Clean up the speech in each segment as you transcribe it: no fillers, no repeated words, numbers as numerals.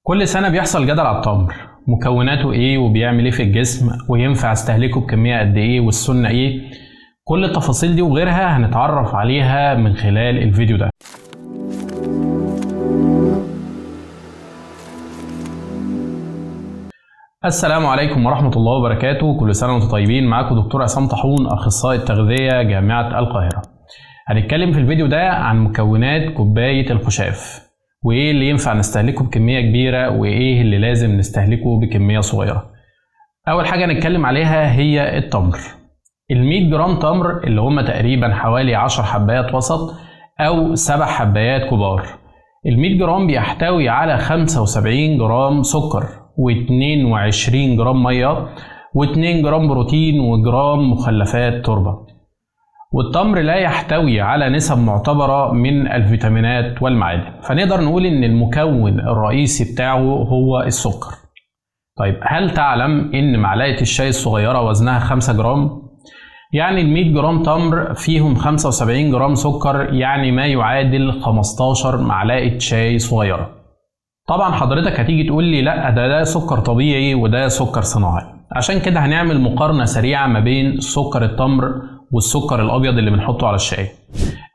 كل سنة بيحصل جدل على التمر، مكوناته ايه وبيعمل ايه في الجسم وينفع استهلكه بكمية قد ايه والسنة ايه. كل التفاصيل دي وغيرها هنتعرف عليها من خلال الفيديو ده. السلام عليكم ورحمة الله وبركاته، كل سنة وانتم طيبين. معاكم دكتور عصام طاحون، أخصائي التغذية جامعة القاهرة. هنتكلم في الفيديو ده عن مكونات كوباية الخشاف، وايه اللي ينفع نستهلكه بكمية كبيرة وايه اللي لازم نستهلكه بكمية صغيرة. أول حاجة نتكلم عليها هي التمر. ال100 جرام تمر اللي هم تقريبا حوالي 10 حبايات وسط أو 7 حبايات كبار. ال100 جرام بيحتوي على 75 جرام سكر و22 جرام مية و2 جرام بروتين وجرام مخلفات تربة. والتمر لا يحتوي على نسب معتبرة من الفيتامينات والمعادن، فنقدر نقول ان المكون الرئيسي بتاعه هو السكر. طيب، هل تعلم ان معلقة الشاي الصغيرة وزنها 5 جرام؟ يعني ال100 جرام تمر فيهم 75 جرام سكر، يعني ما يعادل 15 معلقة شاي صغيرة. طبعا حضرتك هتيجي تقول لي لا، ده سكر طبيعي وده سكر صناعي. عشان كده هنعمل مقارنة سريعة ما بين سكر التمر والسكر الابيض اللي بنحطه على الشاي.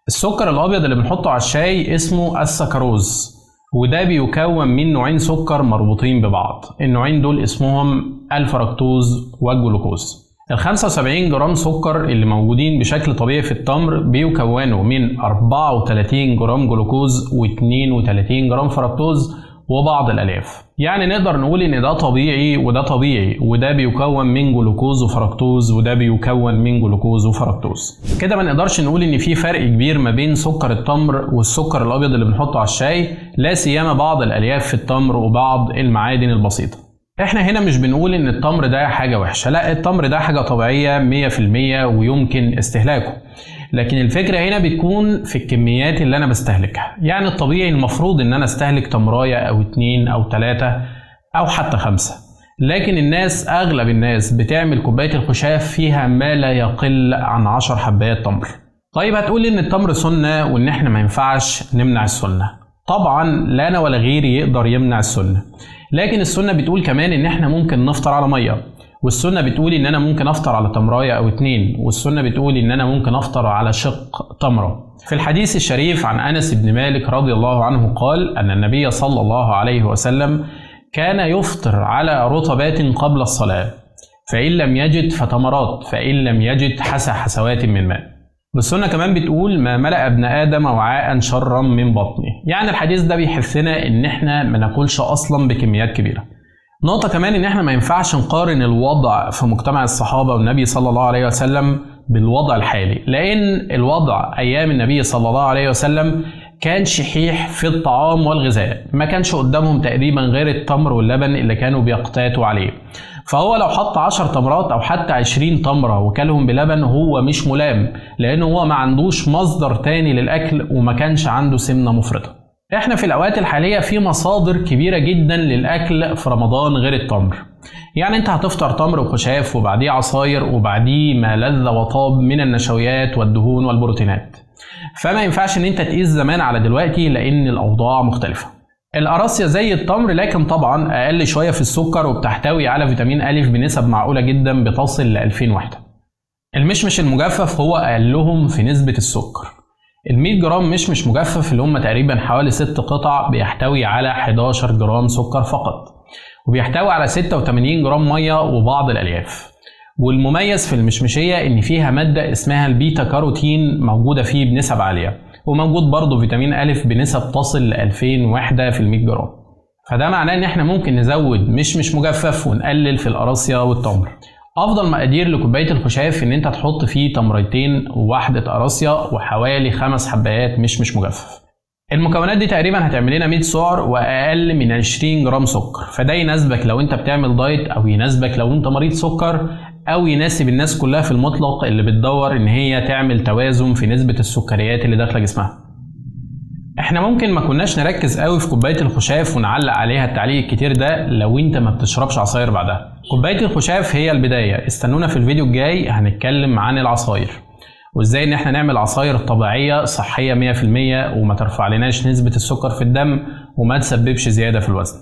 السكر الابيض اللي بنحطه على الشاي اسمه السكروز، وده بيكون من نوعين سكر مربوطين ببعض. النوعين دول اسمهم الفركتوز والجلوكوز. ال 75 جرام سكر اللي موجودين بشكل طبيعي في التمر بيكونوا من 34 جرام جلوكوز و32 جرام فركتوز وبعض الالياف. يعني نقدر نقول ان ده طبيعي وده طبيعي، وده بيكون من جلوكوز وفركتوز وده بيكون من جلوكوز وفركتوز. كده ما نقدرش نقول ان في فرق كبير ما بين سكر التمر والسكر الابيض اللي بنحطه على الشاي، لا سيما بعض الالياف في التمر وبعض المعادن البسيطة. احنا هنا مش بنقول ان التمر ده حاجة وحشة، لا، التمر ده حاجة طبيعية 100% ويمكن استهلاكه. لكن الفكرة هنا بتكون في الكميات اللي انا بستهلكها. يعني الطبيعي المفروض ان انا استهلك تمراية او 2 او 3 او حتى 5، لكن اغلب الناس بتعمل كوباية الخشاف فيها ما لا يقل عن 10 حبايات تمر. طيب هتقول ان التمر سنة وان احنا ما ينفعش نمنع السنة. طبعا لا انا ولا غيري يقدر يمنع السنة، لكن السنة بتقول كمان ان احنا ممكن نفطر على مية، والسنة بتقول ان انا ممكن افطر على تمراية او 2، والسنة بتقول ان انا ممكن افطر على شق تمرة. في الحديث الشريف عن انس بن مالك رضي الله عنه قال ان النبي صلى الله عليه وسلم كان يفطر على رطبات قبل الصلاة، فإن لم يجد فتمرات، فإن لم يجد حسوات من ماء. والسنة كمان بتقول ما ملأ ابن آدم وعاء شرا من بطنه. يعني الحديث ده بيحثنا ان احنا ما ناكلش اصلا بكميات كبيرة. نقطة كمان ان احنا ما ينفعش نقارن الوضع في مجتمع الصحابة والنبي صلى الله عليه وسلم بالوضع الحالي، لان الوضع ايام النبي صلى الله عليه وسلم كان شحيح في الطعام والغذاء، ما كانش قدامهم تقريبا غير التمر واللبن اللي كانوا بيقتاتوا عليه. فهو لو حط 10 تمرات او حتى 20 تمرة وكلهم بلبن هو مش ملام، لانه هو ما عندوش مصدر تاني للاكل وما كانش عنده سمنة مفرطة. احنا في الاوقات الحالية في مصادر كبيرة جدا للاكل في رمضان غير التمر. يعني انت هتفطر تمر وخشاف وبعديه عصاير وبعديه ما لذ وطاب من النشويات والدهون والبروتينات، فما ينفعش ان انت تقيس زمان على دلوقتي لان الاوضاع مختلفة. القراصية زي التمر، لكن طبعا اقل شوية في السكر وبتحتوي على فيتامين أ بنسب معقولة جدا بتصل ل 2000 وحدة. المشمش المجفف هو اقلهم في نسبة السكر. ال100 جرام مشمش مجفف اللي هم تقريبا حوالي 6 قطع بيحتوي على 11 جرام سكر فقط، وبيحتوي على 86 جرام مية وبعض الالياف. والمميز في المشمشية ان فيها مادة اسمها البيتا كاروتين موجودة فيه بنسب عالية، وموجود برضه فيتامين أ بنسب تصل ل 2000 وحدة في ال100 جرام. فده معناه ان احنا ممكن نزود مشمش مجفف ونقلل في القراصية والتمر. افضل مقادير لكوباية الخشاف ان انت تحط فيه تمرتين وواحدة قراصية وحوالي 5 حبايات مشمش مجفف. المكونات دي تقريبا هتعمل لنا 100 سعر واقل من 20 جرام سكر، فده يناسبك لو انت بتعمل دايت، او يناسبك لو انت مريض سكر، او يناسب الناس كلها في المطلق اللي بتدور ان هي تعمل توازن في نسبة السكريات اللي داخله جسمها. احنا ممكن ما كناش نركز قوي في كوباية الخشاف ونعلق عليها التعليق الكتير ده لو انت ما بتشربش عصاير بعدها. كوباية الخشاف هي البداية. استنونا في الفيديو الجاي هنتكلم عن العصاير وازاي ان احنا نعمل عصاير طبيعية صحية 100% وما ترفع لناش نسبة السكر في الدم وما تسببش زيادة في الوزن.